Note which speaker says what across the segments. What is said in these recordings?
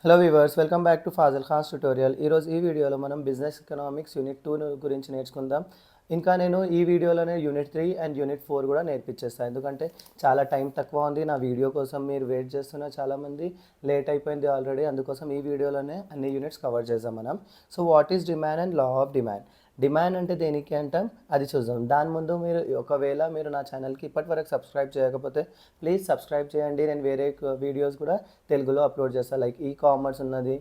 Speaker 1: Hello viewers, welcome back to Fazal Khan's tutorial. ఈరోజు ఈ వీడియోలో మనం బిజినెస్ ఎకనామిక్స్ యూనిట్ 2 గురించి నేర్చుకుందాం. ఇంకా నేను ఈ వీడియోలోనే యూనిట్ 3 అండ్ యూనిట్ 4 కూడా నేర్పించేస్తాను, ఎందుకంటే చాలా టైం తక్కువ ఉంది. నా వీడియో కోసం మీరు వెయిట్ చేస్తున్న చాలామంది, లేట్ అయిపోయింది ఆల్రెడీ. అందుకోసం ఈ వీడియోలోనే అన్ని యూనిట్స్ కవర్ చేద్దాం మనం. So what is demand and law of demand. Demand అంటే దేనికి అంటాం, అది చూద్దాం. దాని ముందు ఒకవేళ మీరు నా ఛానల్కి ఇప్పటివరకు సబ్స్క్రైబ్ చేయకపోతే ప్లీజ్ సబ్స్క్రైబ్ చేయండి. నేను వేరే వీడియోస్ కూడా తెలుగులో అప్లోడ్ చేస్తాను. లైక్ ఈ కామర్స్ ఉన్నది,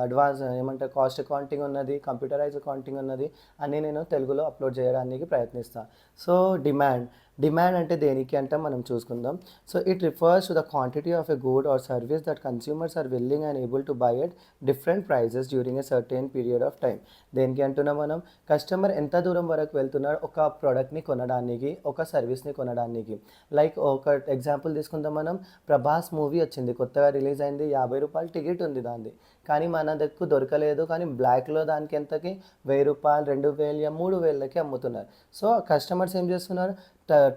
Speaker 1: అడ్వాన్స్ ఏమంటారు కాస్ట్ అకౌంటింగ్ ఉన్నది, కంప్యూటరైజ్ అకౌంటింగ్ ఉన్నది, అన్నీ నేను తెలుగులో అప్లోడ్ చేయడానికి ప్రయత్నిస్తాను. సో డిమాండ్ అంటే దేనికి అంటే మనం చూసుకుందాం. So it refers to the quantity of a good or service that consumers are willing and able to buy at different prices during a certain period of time. దేనికి అంటున్నాం మనం, కస్టమర్ ఎంత దూరం వరకు వెళ్తున్నాడు ఒక ప్రోడక్ట్ని కొనడానికి, ఒక సర్వీస్ని కొనడానికి. లైక్ ఒక ఎగ్జాంపుల్ తీసుకుందాం మనం. ప్రభాస్ మూవీ వచ్చింది, కొత్తగా రిలీజ్ అయింది, 50 రూపాయలు టికెట్ ఉంది దాన్ని, కానీ మన దగ్గర దొరకలేదు. కానీ బ్లాక్లో దానికి ఎంతకి, 1000 రూపాయలు, 2000, 3000కి అమ్ముతున్నారు. సో కస్టమర్స్ ఏం చేస్తున్నారు,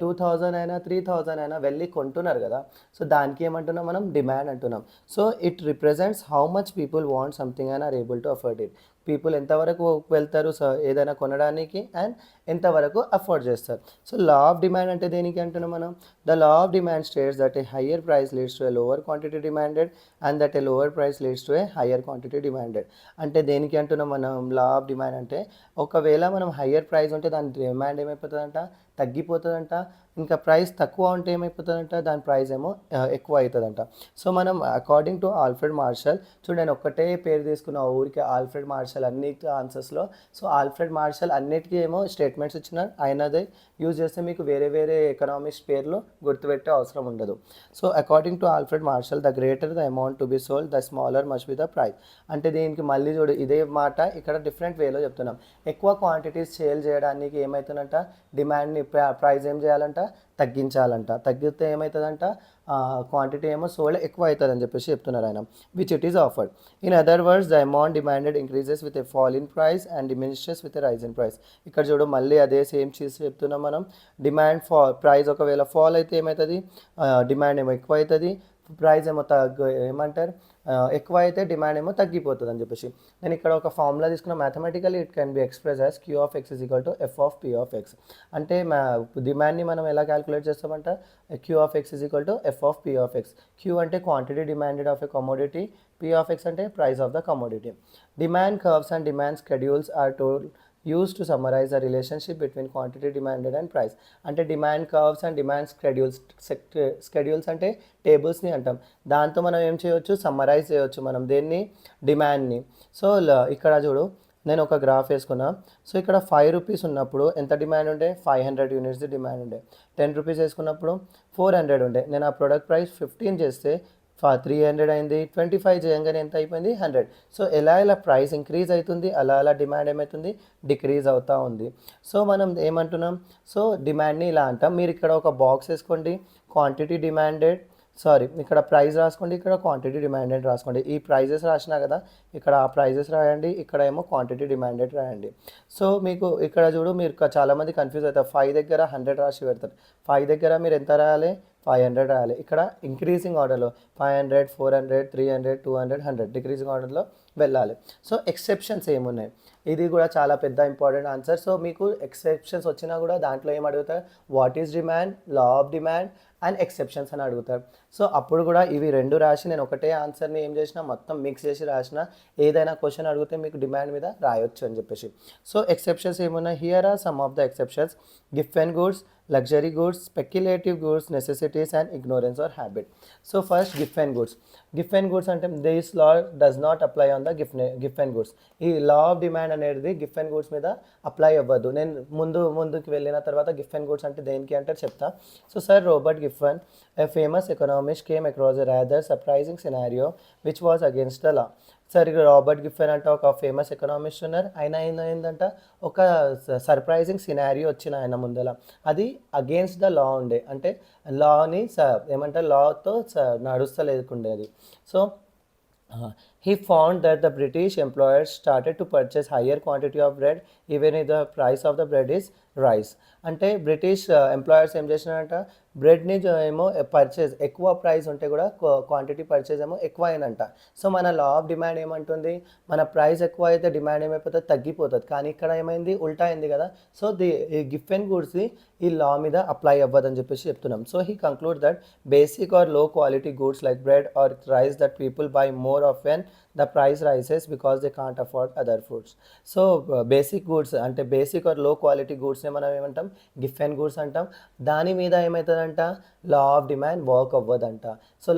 Speaker 1: 2000 అయినా 3000 అయినా వెళ్ళి కొంటున్నారు కదా. సో దానికి ఏమంటున్నాం మనం, డిమాండ్ అంటున్నాం. So it represents how much people want something and are able to afford it. People ఎంతవరకు వెళ్తారు ఏదైనా కొనడానికి అండ్ ఎంతవరకు అఫోర్డ్ చేస్తారు. సో లా ఆఫ్ డిమాండ్ అంటే దేనికి అంటున్నాం మనం, the law of demand states that A higher price leads to A lower quantity demanded and that A lower price leads to A higher quantity demanded. అంటే దేనికి అంటున్నాం మనం, లా of demand అంటే ఒకవేళ మనం హయ్యర్ ప్రైస్ ఉంటే దాని డిమాండ్ ఏమైపోతుందంట, తగ్గిపోతుందంట. ఇంకా ప్రైస్ తక్కువ ఉంటే ఏమైపోతుందంట, దాని ప్రైస్ ఏమో ఎక్కువ అవుతుందంట. సో మనం అకార్డింగ్ టు ఆల్ఫ్రెడ్ మార్షల్, చూడండి ఒక్కటే పేరు తీసుకున్న ఊరికి ఆల్ఫ్రెడ్ మార్షల్ అన్ని ఆన్సర్స్లో. సో ఆల్ఫ్రెడ్ మార్షల్ అన్నిటికీ ఏమో స్టేట్మెంట్స్ ఇచ్చిన ఆయనదే యూజ్ చేస్తే మీకు వేరే వేరే ఎకనామిక్స్ పేర్లు గుర్తుపెట్టే అవసరం ఉండదు. So according to Alfred martial, the greater the amount to be sold the smaller must be the price. అంటే దీనికి మళ్ళీ చూడు, ఇదే మాట ఇక్కడ డిఫరెంట్ వేలో చెప్తున్నాం. ఎక్కువ క్వాంటిటీస్ సేల్ చేయడానికి ఏమవుతుందంట, డిమాండ్ని ప్రైస్ ఏం చేయాలంట, తగ్గించాలంట. తగ్గితే ఏమవుతుందంట, క్వాంటిటీ ఏమో సోల్డ్ ఎక్కువ అవుతుంది అని చెప్పేసి చెప్తున్నారు ఆయన. Which it is offered. In other words, the amount demanded increases with a fall in price and diminishes with a rise in price. ఇక్కడ చూడు మళ్ళీ అదే సేమ్ చీజ్ చెప్తున్నాం మనం. డిమాండ్ ప్రైస్ ఒకవేళ ఫాల్ అయితే ఏమవుతుంది, డిమాండ్ ఏమో ఎక్కువ అవుతుంది, ప్రైస్ ఏమో ఏమంటారు ఎక్కువ అయితే డిమాండ్ ఏమో తగ్గిపోతుంది అని చెప్పేసి. నేను ఇక్కడ ఒక ఫార్ములా తీసుకున్న, mathematically it can be express as Q of X is equal to F of P of X. అంటే డిమాండ్ని మనం ఎలా క్యాలిక్యులేట్ చేస్తామంట, Q of X is equal to F of P of X. Q అంటే quantity demanded of a commodity, P of X అంటే price of the commodity. Demand curves and demand schedules are tool used to summarize the relationship between quantity demanded and price. అంటే demand curves and demand schedules అంటే టేబుల్స్ని అంటాం. దాంతో మనం ఏం చేయవచ్చు, summarise చేయవచ్చు మనం దేన్ని, డిమాండ్ని. సో ఇక్కడ చూడు, నేను ఒక గ్రాఫ్ వేసుకున్నా. సో ఇక్కడ 5 రూపీస్ ఉన్నప్పుడు ఎంత డిమాండ్ ఉండే, 500 యూనిట్స్ డిమాండ్ ఉండే. 10 రూపీస్ వేసుకున్నప్పుడు 400 ఉండే. నేను ఆ ప్రోడక్ట్ ప్రైస్ 15 చేస్తే 300 అయింది. 25 చేయంగానే ఎంత అయిపోయింది, 100. సో ఎలా ప్రైస్ ఇంక్రీజ్ అవుతుంది, అలా డిమాండ్ ఏమవుతుంది, డిక్రీజ్ అవుతూ ఉంది. సో మనం ఏమంటున్నాం, సో డిమాండ్ని ఇలా అంటాం. మీరు ఇక్కడ ఒక బాక్స్ వేసుకోండి, క్వాంటిటీ డిమాండెడ్, ఇక్కడ ప్రైస్ రాసుకోండి, ఇక్కడ క్వాంటిటీ డిమాండెడ్ రాసుకోండి. ఈ ప్రైజెస్ రాసినా కదా, ఇక్కడ ఆ ప్రైజెస్ రాయండి, ఇక్కడ ఏమో క్వాంటిటీ డిమాండెడ్ రాయండి. సో మీకు ఇక్కడ చూడు, మీరు చాలామంది కన్ఫ్యూజ్ అవుతారు. 5 దగ్గర 100 రాసి పెడతారు. 5 దగ్గర మీరు ఎంత రాయాలి, 500 రాయాలి. ఇక్కడ ఇంక్రీజింగ్ ఆర్డర్లో 500, 400, 300, 200, 100 డిక్రీజింగ్ ఆర్డర్లో వెళ్ళాలి. సో ఎక్సెప్షన్స్ ఏమున్నాయి, ఇది కూడా చాలా పెద్ద ఇంపార్టెంట్ ఆన్సర్. సో మీకు ఎక్సెప్షన్స్ వచ్చినా కూడా దాంట్లో ఏం అడుగుతారు, what is demand, law of demand and exceptions అని అడుగుతారు. సో అప్పుడు కూడా ఇవి రెండు రాసి నేను ఒకటే ఆన్సర్ని ఏం చేసిన, మొత్తం మిక్స్ చేసి రాసిన. ఏదైనా క్వశ్చన్ అడిగితే మీకు డిమాండ్ మీద రాయొచ్చు అని చెప్పేసి. సో ఎక్సెప్షన్స్ ఏమున్నాయి, here are some of the exceptions. గిఫ్ట్ అండ్ goods, luxury goods, speculative goods, necessities and ignorance or habit. So first, gift and goods. Gift and goods అంటే this law does not apply on the gift and goods. ఈ law of demand అనేది gift అండ్ goods మీద apply అవ్వదు. నేను ముందుకు వెళ్ళిన తర్వాత గిఫ్ట్ అండ్ గూడ్స్ అంటే దేనికి అంటే చెప్తా. So sir Robert Giffen, a famous economist, came across a rather surprising scenario which was against the law. Sir ఇక్కడ రాబర్ట్ గిఫన్ అంటే ఒక ఫేమస్ ఎకనామిస్ట్ ఉన్నారు. ఆయన ఏంటంట, ఒక సర్ప్రైజింగ్ సినారియో వచ్చిన ఆయన ముందర, అది అగేన్స్ట్ ద లా ఉండే. అంటే లాని ఏమంటారు, లాతో నడుస్తలేకుండేది. So he found that the British employers started to purchase higher quantity of bread even if the price of the bread is rice. అంటే బ్రిటిష్ ఎంప్లాయర్స్ ఏం చేసినారంట, బ్రెడ్‌ని ఏమో పర్చేజ్ ఎక్కువ ప్రైస్ ఉంటే కూడా క్వాంటిటీ పర్చేజ్ ఏమో ఎక్కువ అయిందంట. సో, మన లా ఆఫ్ డిమాండ్ ఏమంటుంది, మన ప్రైస్ ఎక్కువ అయితే డిమాండ్ ఏమైపోతది, తగ్గిపోతది. కానీ ఇక్కడ ఏమైంది, ఉల్టా అయింది కదా. సో, ఈ గిఫ్ట్ గూడ్స్‌ది ఈ లా మీద అప్లై అవ్వదని చెప్పేసి చెప్తున్నాం. So, he conclude that basic or low quality goods like bread or rice that people buy more often the price rises because they can't afford other foods. So, basic goods అంటే basic or low quality గూడ్స్‌ని మనం ఏమంటాం, గిఫ్ట్ అండ్ goods అంటాం. దాని మీద ఏమవుతుందంట, లా ఆఫ్ డిమాండ్ వర్క్ అవ్వదంట. సో,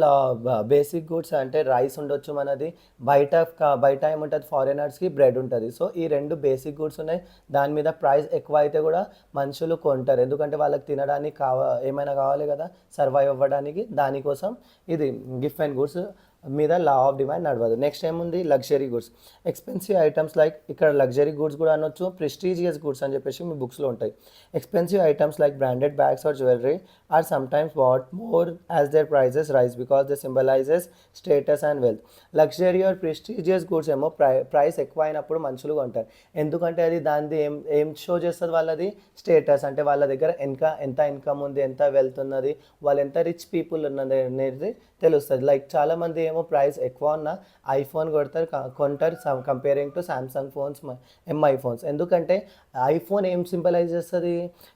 Speaker 1: బేసిక్ గూడ్స్ అంటే రైస్ ఉండొచ్చు మనది, బయట ఏముంటుంది, ఫారినర్స్కి బ్రెడ్ ఉంటుంది. సో, ఈ 2 బేసిక్ గూడ్స్ ఉన్నాయి. దాని మీద ప్రైస్ ఎక్కువ అయితే కూడా మనుషులు కొంటారు, ఎందుకంటే వాళ్ళకి తినడానికి ఏమైనా కావాలి కదా, సర్వైవ్ అవ్వడానికి. దానికోసం ఇది గిఫ్ట్ అండ్ గూడ్స్ మీద లా ఆఫ్ డిమాండ్ నడవదు. నెక్స్ట్ ఏముంది, luxury goods. Expensive items like, ఇక్కడ లగ్జరీ గూడ్స్ కూడా అనొచ్చు, ప్రెస్టీజియస్ గూడ్స్ అని చెప్పేసి మీ బుక్స్లో ఉంటాయి. Expensive items like branded bags or jewellery or sometimes what more as their prices rise because they symbolizes status and wealth. Luxury or prestigious goods ఏమో price ఎక్కువ అయినప్పుడు మనుషులు కొంటారు, ఎందుకంటే అది దానిది ఏం షో చేస్తుంది, వాళ్ళది స్టేటస్. అంటే వాళ్ళ దగ్గర ఎంత ఇన్కమ్ ఉంది, ఎంత వెల్త్ ఉన్నది, వాళ్ళు ఎంత రిచ్ పీపుల్ ఉన్నది అనేది తెలుస్తుంది. లైక్ చాలామంది ఏమో ప్రైస్ ఎక్కువ ఉన్న ఐఫోన్ కొంటారు comparing to Samsung phones, MI phones. ఎందుకంటే ఐఫోన్ ఏం సింబలైజ్ చేస్తుంది,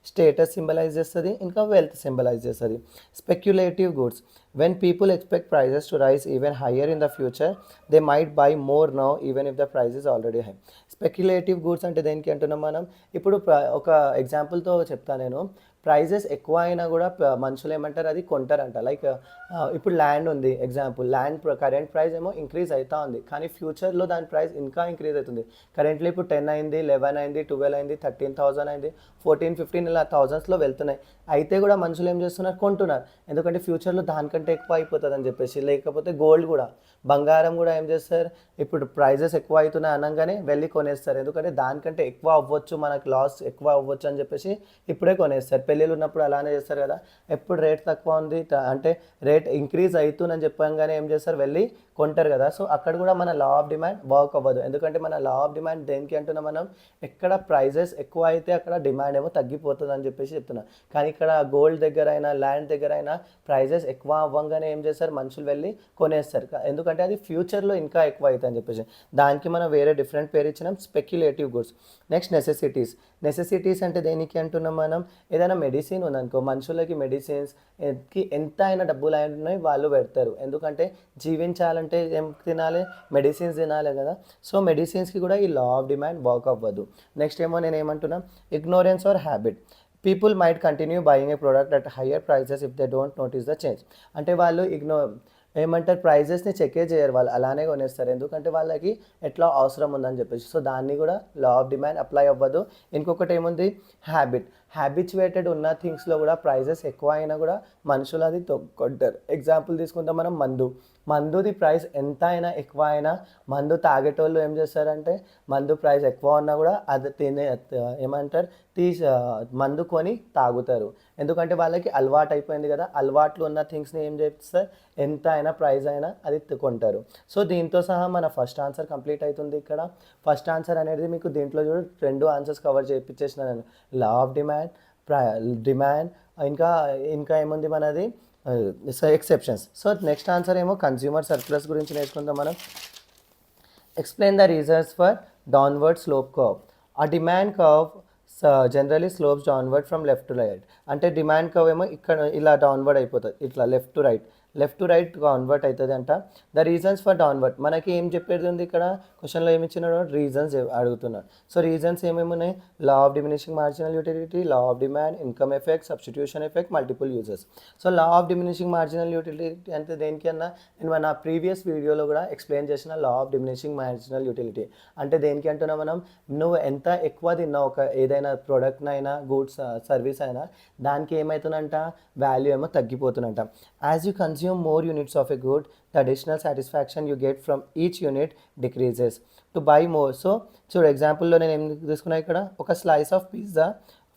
Speaker 1: స్టేటస్ సింబలైజ్ చేస్తుంది, ఇంకా వెల్త్ సింబలైజ్ చేస్తుంది. Speculative goods, when people expect prices to rise even higher in the future, they might buy more now even if the price is already high. Speculative goods అంటే దేనికి అంటున్నాం మనం, ఇప్పుడు ఒక ఎగ్జాంపుల్తో చెప్తాను నేను. ప్రైజెస్ ఎక్కువ అయినా కూడా మనుషులు ఏమంటారు, అది కొంటారంట. లైక్ ఇప్పుడు ల్యాండ్ ఉంది, ఎగ్జాంపుల్ ల్యాండ్ కరెంట్ ప్రైస్ ఏమో ఇంక్రీజ్ అవుతా ఉంది, కానీ ఫ్యూచర్లో దాని ప్రైస్ ఇంకా ఇంక్రీజ్ అవుతుంది. కరెంట్లీ ఇప్పుడు 10 అయింది, 11 అయింది, 12 అయింది, 13,000 అయింది, 14, 15 ఇలా థౌజండ్స్లో వెళ్తున్నాయి. అయితే కూడా మనుషులు ఏం చేస్తున్నారు, కొంటున్నారు, ఎందుకంటే ఫ్యూచర్లో దానికంటే ఎక్కువ అయిపోతుంది అని చెప్పేసి. లేకపోతే గోల్డ్ కూడా, బంగారం కూడా ఏం చేస్తారు, ఇప్పుడు ప్రైజెస్ ఎక్కువ అవుతున్నాయి అనగానే వెళ్ళి కొనేస్తారు, ఎందుకంటే దానికంటే ఎక్కువ అవ్వచ్చు, మనకు లాస్ ఎక్కువ అవ్వచ్చు అని చెప్పేసి ఇప్పుడే కొనేస్తారు. పెళ్ళిళ్ళు ఉన్నప్పుడు అలానే చేస్తారు కదా, ఎప్పుడు రేట్ తక్కువ ఉంది అంటే రేట్ ఇంక్రీజ్ అవుతుందని చెప్పగానే ఏం చేస్తారు, వెళ్ళి కొంటారు కదా. సో, అక్కడ కూడా మన లా ఆఫ్ డిమాండ్ వర్క్ అవ్వదు, ఎందుకంటే మన లా ఆఫ్ డిమాండ్ దేనికి అంటున్నాం మనం, ఎక్కడ ప్రైజెస్ ఎక్కువ అయితే అక్కడ డిమాండ్ ఏమో తగ్గిపోతుంది అని చెప్పేసి చెప్తున్నాం. కానీ ఇక్కడ గోల్డ్ దగ్గర అయినా ల్యాండ్ దగ్గర అయినా ప్రైజెస్ ఎక్కువ అవ్వగానే ఏం చేస్తారు, మనుషులు వెళ్ళి కొనేస్తారు, ఎందుకంటే అది ఫ్యూచర్లో ఇంకా ఎక్కువ అవుతుంది అని చెప్పేసి. దానికి మనం వేరే డిఫరెంట్ పేరు ఇచ్చినాం, స్పెక్యులేటివ్ గూడ్స్. నెక్స్ట్ నెసెసిటీస్ అంటే దేనికి అంటున్నాం మనం, ఏదైనా మెడిసిన్ ఉందనుకో, మనుషులకి మెడిసిన్స్కి ఎంత అయినా డబ్బులు అయినాయి వాళ్ళు పెడతారు, ఎందుకంటే జీవించాలంటే ఏం తినాలి, మెడిసిన్స్ తినాలి కదా. సో, మెడిసిన్స్కి కూడా ఈ లా ఆఫ్ డిమాండ్ వర్క్ అవ్వదు. నెక్స్ట్ ఏమో నేను ఏమంటున్నా, ignorance or habit. People might continue buying a product at higher prices if they don't notice the change. అంటే వాళ్ళు ఏమంటారు, ప్రైజెస్ని చెక్కే చేయరు, వాళ్ళు అలానే కొనేస్తారు, ఎందుకంటే వాళ్ళకి ఎట్లా అవసరం ఉందని చెప్పేసి. సో, దాన్ని కూడా లా ఆఫ్ డిమాండ్ అప్లై అవ్వదు. ఇంకొకటి ఏముంది, హ్యాబిచ్యువేటెడ్ ఉన్న థింగ్స్లో కూడా ప్రైజెస్ ఎక్కువ అయినా కూడా మనుషులు అది కొంటారు. ఎగ్జాంపుల్ తీసుకుంటాం మనం, మందుది ప్రైస్ ఎంత అయినా ఎక్కువ అయినా మందు తాగేటోళ్ళు ఏం చేస్తారంటే, మందు ప్రైస్ ఎక్కువ ఉన్నా కూడా అది ఏమంటారు, మందు కొని తాగుతారు, ఎందుకంటే వాళ్ళకి అలవాటు అయిపోయింది కదా. అలవాట్లు ఉన్న థింగ్స్ని ఏం చేస్తారు, ఎంత అయినా ప్రైస్ అయినా అది కొంటారు. సో, దీంతో సహా మన ఫస్ట్ ఆన్సర్ కంప్లీట్ అవుతుంది. ఇక్కడ ఫస్ట్ ఆన్సర్ అనేది మీకు దీంట్లో చూడు 2 ఆన్సర్స్ కవర్ చేయించేసిన నేను, లా ఆఫ్ డిమాండ్ ఇంకా ఏముంది మనది, ఎక్సెప్షన్స్. సో, నెక్స్ట్ ఆన్సర్ ఏమో కన్స్యూమర్ సర్ప్లస్ గురించి నేర్చుకుందాం మనం. Explain the reasons for downward slope curve. ఆ demand curve generally slopes downward from left to right. అంటే డిమాండ్ కర్వ్ ఏమో ఇక్కడ ఇలా డౌన్వర్డ్ అయిపోతుంది, ఇట్లా లెఫ్ట్ టు రైట్ కన్వర్ట్ అవుతుంది అంట. ద రీజన్స్ ఫర్ డౌన్వర్డ్, మనకి ఏం చెప్పేది ఉంది ఇక్కడ క్వశ్చన్లో ఏమి ఇచ్చినాడు, రీజన్స్ అడుగుతున్నాడు. సో, రీజన్స్ ఏమేమి ఉన్నాయి, law of diminishing marginal utility, law of demand, income effect, substitution effect, multiple uses. So, law of diminishing marginal utility అంటే దేనికన్నా, నేను మన ప్రీవియస్ వీడియోలో కూడా ఎక్స్ప్లెయిన్ చేసిన law of diminishing marginal utility అంటే దేనికి అంటున్నా మనం, నువ్వు ఎంత ఎక్కువ తిన్నావు ఒక ఏదైనా ప్రోడక్ట్నైనా, గూడ్స్ సర్వీస్ అయినా, దానికి ఏమవుతుందంట, వాల్యూ ఏమో తగ్గిపోతుందంట. As you consume more units of a good, the additional satisfaction you get from each unit decreases. To buy more, so చూడు ఎగ్జాంపుల్లో నేను ఏం తీసుకున్నా, ఇక్కడ ఒక slice of pizza,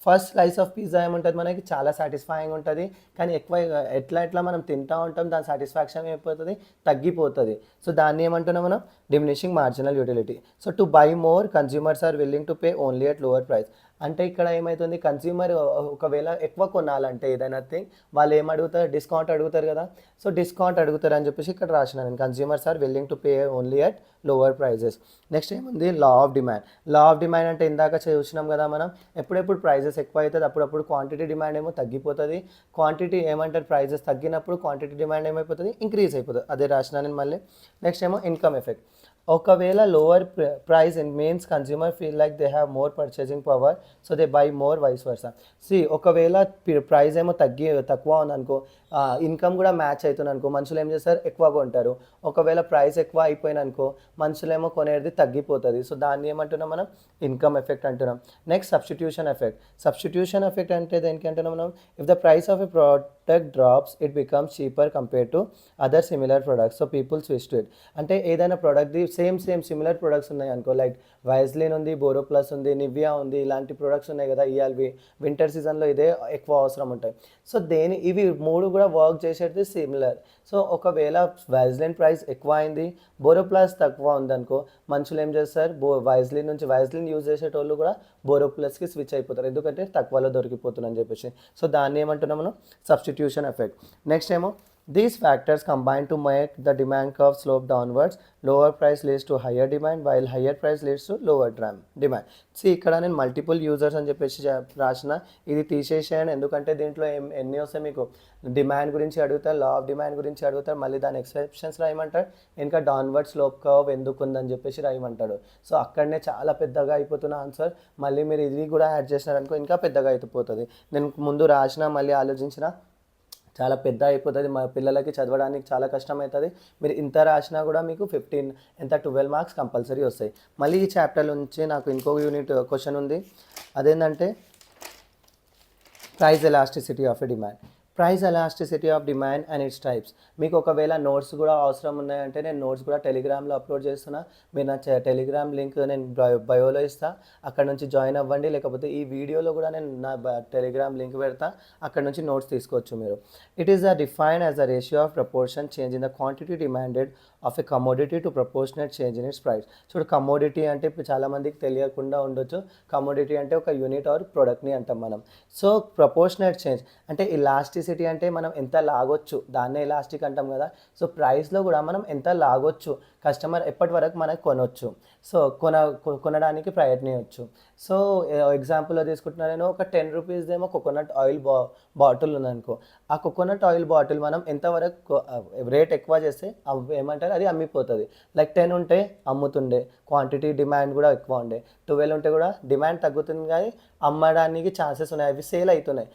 Speaker 1: first slice of pizza ఏముంటుంది, మనకి చాలా సాటిస్ఫైయింగ్ ఉంటుంది, కానీ ఎక్కువ ఎట్లా మనం తింటూ ఉంటాం, దాని సాటిస్ఫాక్షన్ ఏమైపోతుంది, తగ్గిపోతుంది. సో, దాన్ని ఏమంటున్నాం మనం, diminishing marginal utility. So, to buy more consumers are willing to pay only at lower price. అంటే ఇక్కడ ఏమవుతుంది, కన్స్యూమర్ ఒకవేళ ఎక్కువ కొనాలంటే ఏదైనా థింగ్ వాళ్ళు ఏమడుగుతారు, డిస్కౌంట్ అడుగుతారు కదా. సో డిస్కౌంట్ అడుగుతారు అని చెప్పేసి ఇక్కడ రాసిన నేను, consumers are willing to pay only at lower prices. Next ఏముంది, law of demand. Law of demand అంటే ఇందాక చూసినాం కదా మనం, ఎప్పుడెప్పుడు ప్రైజెస్ ఎక్కువ అవుతుంది అప్పుడప్పుడు క్వాంటిటీ డిమాండ్ ఏమో తగ్గిపోతుంది. క్వాంటిటీ ఏమంటారు, ప్రైజెస్ తగ్గినప్పుడు క్వాంటిటీ డిమాండ్ ఏమైపోతుంది, ఇంక్రీజ్ అయిపోతుంది. అదే రాసిన నేను మళ్ళీ. నెక్స్ట్ ఏమో ఇన్కమ్ ఎఫెక్ట్. ఒకవేళ lower price in means consumer feel like they have more purchasing power, so they buy more vice versa. ఒకవేళ ప్రైస్ ఏమో తక్కువ ఉందనుకో, ఇన్కమ్ కూడా మ్యాచ్ అవుతుంది అనుకో, మనుషులు ఏం చేస్తారు, ఎక్కువగా కొంటారు. ఒకవేళ ప్రైస్ ఎక్కువ అయిపోయిననుకో మనుషులేమో కొనేది తగ్గిపోతుంది. సో దాన్ని ఏమంటున్నాం మనం, ఇన్కమ్ ఎఫెక్ట్ అంటున్నాం. Next substitution effect. Substitution effect అంటే దేనికి అంటున్నాం మనం, if the price of a product drops it becomes cheaper compare to other similar products, so people switch to it. అంటే ఏదైనా ప్రోడక్ట్ది సేమ్ సిమిలర్ ప్రొడక్ట్స్ ఉన్నాయి అనుకో, లైక్ వైజ్లిన్ ఉంది, బోరోప్లస్ ఉంది, నివియా ఉంది, ఇలాంటి ప్రొడక్ట్స్ ఉన్నాయి కదా, ఇవాళవి వింటర్ సీజన్లో ఇదే ఎక్కువ అవసరం ఉంటాయి. సో ఇవి మూడు కూడా వర్క్ చేసేది సిమిలర్. సో ఒకవేళ వైజ్లిన్ ప్రైస్ ఎక్కువ అయింది, బోరోప్లస్ తక్కువ ఉందనుకో, మనుషులు ఏం చేస్తారు, వైజ్లిన్ నుంచి వైజ్లిన్ యూజ్ చేసేటోళ్ళు కూడా బోరోప్లస్కి స్విచ్ అయిపోతారు, ఎందుకంటే తక్కువలో దొరికిపోతుందని చెప్పేసి. సో దాన్ని ఏమంటున్నాం మనం, సబ్స్టిట్యూషన్ ఎఫెక్ట్. నెక్స్ట్ ఏమో, these factors combine to make the demand curve slope downwards. Lower price leads to higher demand while higher price leads to lower demand. ఇక్కడ నేను మల్టిపుల్ యూజర్స్ అని చెప్పేసి రాసిన, ఇది తీసేసేయండి ఎందుకంటే దీంట్లో ఎన్ని వస్తాయి మీకు, డిమాండ్ గురించి అడుగుతారు, లా ఆఫ్ డిమాండ్ గురించి అడుగుతారు, మళ్ళీ దాని ఎక్సెప్షన్స్ రాయమంటారు, ఇంకా డౌన్వర్డ్ స్లోప్ కర్వ్ ఎందుకు ఉందని చెప్పేసి రాయమంటాడు. సో అక్కడనే చాలా పెద్దగా అయిపోతున్న ఆన్సర్, మళ్ళీ మీరు ఇది కూడా యాడ్ చేసినారనుకో ఇంకా పెద్దగా అయిపోతుంది. నేను ముందు రాసిన మళ్ళీ ఆలోచించిన చాలా పెద్ద అయిపోతుంది, మా పిల్లలకి చదవడానికి చాలా కష్టమవుతుంది. మీరు ఇంత రాసినా కూడా మీకు 12 మార్క్స్ కంపల్సరీ వస్తాయి. మళ్ళీ ఈ చాప్టర్ నుంచి నాకు ఇంకొక యూనిట్ క్వశ్చన్ ఉంది, అదేంటంటే price elasticity of a demand. Price elasticity of demand and it's types. మీకు ఒకవేళ నోట్స్ కూడా అవసరం ఉన్నాయంటే నేను నోట్స్ కూడా టెలిగ్రామ్లో అప్లోడ్ చేస్తున్నా, మీరు నా టెలిగ్రామ్ లింక్ నేను బయోలో ఇస్తా, అక్కడ నుంచి జాయిన్ అవ్వండి. లేకపోతే ఈ వీడియోలో కూడా నేను నా టెలిగ్రామ్ లింక్ పెడతా, అక్కడ నుంచి నోట్స్ తీసుకోవచ్చు మీరు. It is defined as the ratio of proportion change in the quantity demanded of a commodity to proportionate change in its price. చూడు, కమోడిటీ అంటే ఇప్పుడు చాలామందికి తెలియకుండా ఉండొచ్చు, కమోడిటీ అంటే ఒక యూనిట్ ఆర్ ప్రోడక్ట్ని అంటాం మనం. సో ప్రపోర్షనేట్ చేంజ్ అంటే ఇలాస్టిసిటీ అంటే మనం ఎంత లాగొచ్చు, దాన్నే ఎలాస్టిక్ అంటాం కదా. సో ప్రైస్లో కూడా మనం ఎంత లాగొచ్చు, కస్టమర్ ఎప్పటి వరకు మనకు కొనొచ్చు, సో కొనడానికి ప్రయత్నించవచ్చు. సో ఎగ్జాంపుల్లో తీసుకుంటున్నా నేను, ఒక 10 రూపీస్దేమో కోకోనట్ ఆయిల్ బాటిల్ ఉందనుకో, ఆ కోకోనట్ ఆయిల్ బాటిల్ మనం ఎంతవరకు రేట్ ఎక్కువ చేస్తే ఏమంటారు అది అమ్మిపోతుంది. లైక్ 10 ఉంటే అమ్ముతుండే, క్వాంటిటీ డిమాండ్ కూడా ఎక్కువ ఉండే, 12 ఉంటే కూడా డిమాండ్ తగ్గుతుంది కానీ అమ్మడానికి ఛాన్సెస్ ఉన్నాయి, అవి సేల్ అవుతున్నాయి.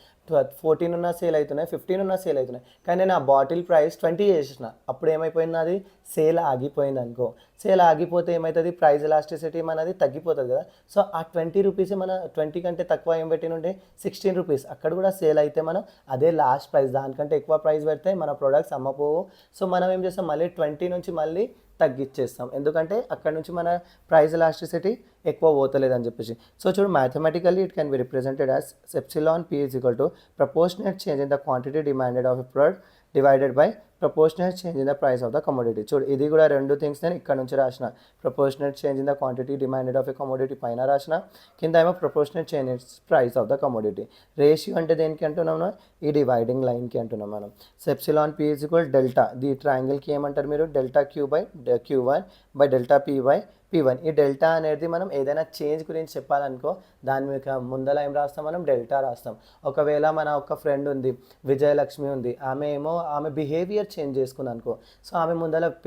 Speaker 1: 14 ఉన్నా సేల్ అవుతున్నాయి, 15 ఉన్నా సేల్ అవుతున్నాయి. కానీ నేను ఆ బాటిల్ ప్రైస్ 20 చేసిన, అప్పుడు ఏమైపోయింది, అది సేల్ ఆగిపోయింది అనుకో. సేల్ ఆగిపోతే ఏమవుతుంది, ప్రైస్ ఎలాస్టిసిటీ మనది తగ్గిపోతుంది కదా. సో ఆ 20 రూపీస్ మన 20 కంటే తక్కువ ఏం పెట్టినుంటే 16 రూపీస్, అక్కడ కూడా సేల్ అయితే మనం అదే లాస్ట్ ప్రైస్, దానికంటే ఎక్కువ ప్రైస్ పెడితే మన ప్రొడక్ట్స్ అమ్మపోవు. సో మనం ఏం చేస్తాం, మళ్ళీ 20 నుంచి మళ్ళీ తగ్గిచ్చేస్తాం, ఎందుకంటే అక్కడ నుంచి మన ప్రైస్ ఎలాస్టిసిటీ ఎక్కువ పోతలేదని చెప్పేసి. సో చూడు, mathematically it can B represented as epsilon P is equal to proportionate change in the quantity demanded of a product divided by proportionate change in the price of the commodity. చూడు, ఇది కూడా రెండు things నేను ఇక్కడ నుంచి రాసిన, proportionate change in the quantity demanded of a commodity పైన రాసిన, కింద ఏమో proportionate change in price of the commodity. Ratio అంటే దేనికి అంటున్నాం, ఈ డివైడింగ్ లైన్కి అంటున్నాం మనం. Epsilon P is equal delta, the ట్రయాంగిల్కి ఏమంటారు మీరు, delta Q by Q1 by delta P by P1. ఈ డెల్టా అనేది మనం ఏదైనా చేంజ్ గురించి చెప్పాలనుకో దాని మీద ముందర ఏం రాస్తాం, మనం డెల్టా రాస్తాం. ఒకవేళ మన ఒక ఫ్రెండ్ ఉంది, విజయలక్ష్మి ఉంది, ఆమె బిహేవియర్ చేంజ్ చేసుకుంది అనుకో, సో ఆమె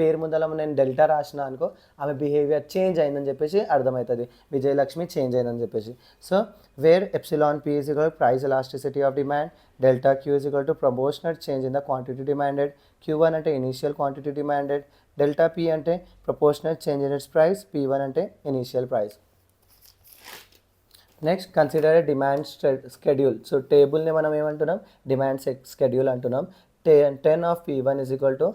Speaker 1: పేరు ముందర నేను డెల్టా రాసిన అనుకో, ఆమె బిహేవియర్ చేంజ్ అయిందని చెప్పేసి అర్థమవుతుంది, విజయలక్ష్మి చేంజ్ అయిందని చెప్పేసి. So where epsilon P is equal price elasticity of demand, delta Q is equal to proportional change in the quantity demanded, Q1 అంటే initial quantity demanded, delta P అంటే proportional change in its price, P1 అంటే initial price. Next consider a demand schedule. So టేబుల్ని మనం ఏమంటున్నాం, demand schedule అంటున్నాం. 10 of P1 is equal to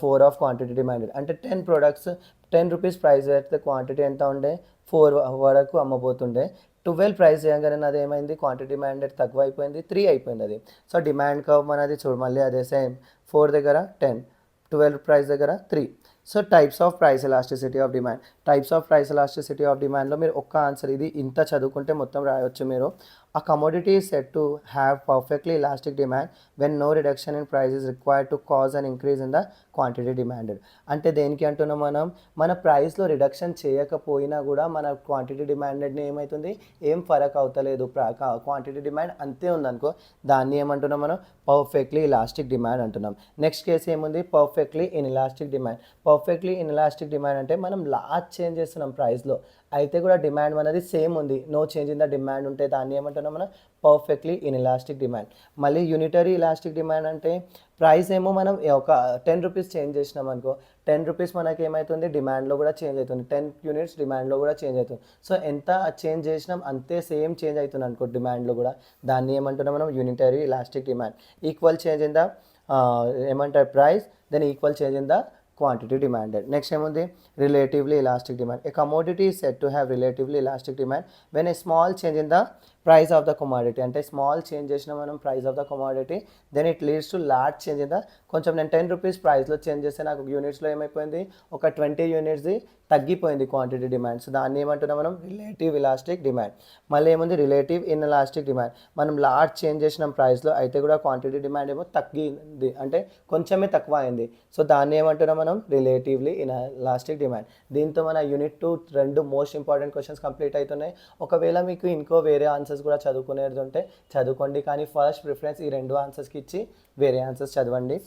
Speaker 1: 4 of quantity demanded. అంటే 10 products 10 rupees price అయితే quantity ఎంత ఉండే, 4 వరకు అమ్మబోతుండే. 12 ప్రైస్ చేయగానే అది ఏమైంది, క్వాంటిటీ డిమాండెడ్ తక్కువ అయిపోయింది, 3 అయిపోయింది అది. సో డిమాండ్ కర్వ్ మనది చూడు, మళ్ళీ అదే సేమ్, 4 దగ్గర 10, 12 ప్రైస్ దగ్గర 3. So types of price elasticity of demand. Types of price elasticity of డిమాండ్లో మీరు ఒక్క ఆన్సర్ ఇది ఇంత చదువుకుంటే మొత్తం రాయొచ్చు మీరు. A commodity is said to have perfectly elastic demand when no reduction in price is required to cause an increase in the quantity demanded. అంటే దేనికి అంటున్నాం మనం, మన ప్రైస్లో రిడక్షన్ చేయకపోయినా కూడా మన క్వాంటిటీ డిమాండెడ్ని ఏమవుతుంది, ఏం ఫరక్ అవుతలేదు, క్వాంటిటీ డిమాండ్ అంతే ఉందనుకో, దాన్ని ఏమంటున్నాం మనం, పర్ఫెక్ట్లీ ఇలాస్టిక్ డిమాండ్ అంటున్నాం. నెక్స్ట్ కేసు ఏముంది, perfectly inelastic demand. Perfectly inelastic demand అంటే మనం లార్జ్ చేంజ్ చేస్తున్నాం ప్రైస్లో, అయితే కూడా డిమాండ్ అనేది సేమ్ ఉంది, no change in the demand ఉంటే దాన్ని ఏమంటున్నాం మనం, పర్ఫెక్ట్లీ ఇన్ఇలాస్టిక్ డిమాండ్. మళ్ళీ యూనిటరీ ఇలాస్టిక్ డిమాండ్ అంటే ప్రైస్ ఏమో మనం ఒక 10 రూపీస్ చేంజ్ చేసినాం అనుకో, 10 రూపీస్ మనకి ఏమవుతుంది, డిమాండ్లో కూడా చేంజ్ అవుతుంది, 10 యూనిట్స్ డిమాండ్లో కూడా చేంజ్ అవుతుంది. సో ఎంత చేంజ్ చేసినాం అంతే సేమ్ చేంజ్ అవుతుంది అనుకో డిమాండ్లో కూడా, దాన్ని ఏమంటున్నాం మనం, unitary elastic demand. Equal change in the ఏమంటారు price, then equal change in the quantity demanded. Next ఏముంది, relatively elastic demand. A commodity is said to have relatively elastic demand when a small change in the price of the commodity, అంటే small change చేసిన మనం price of the commodity, then it leads to large change in the, కొంచెం నేను 10 rupees ప్రైస్లో change చేస్తే నాకు యూనిట్స్లో ఏమైపోయింది, ఒక 20 యూనిట్స్ది తగ్గిపోయింది క్వాంటిటీ డిమాండ్. సో దాన్ని ఏమంటున్నాం మనం, రిలేటివ్ ఇలాస్టిక్ డిమాండ్. మళ్ళీ ఏముంది, రిలేటివ్ ఇన్ ఇలాస్టిక్ డిమాండ్. మనం లార్జ్ చేంజ్ చేసిన ప్రైస్లో అయితే కూడా క్వాంటిటీ డిమాండ్ ఏమో తగ్గింది, అంటే కొంచెమే తక్కువ అయింది, సో దాన్ని ఏమంటున్నాం మనం, రిలేటివ్లీ ఇన్ ఇలాస్టిక్ డిమాండ్. దీంతో మన యూనిట్ 2 రెండు మోస్ట్ ఇంపార్టెంట్ క్వశ్చన్స్ కంప్లీట్ అవుతున్నాయి. ఒకవేళ మీకు ఇంకో వేరే ఆన్సర్స్ కూడా చదువుకునేది ఉంటే చదువుకోండి, కానీ ఫస్ట్ ప్రిఫరెన్స్ ఈ రెండు ఆన్సర్స్కి ఇచ్చి వేరే ఆన్సర్స్ చదవండి.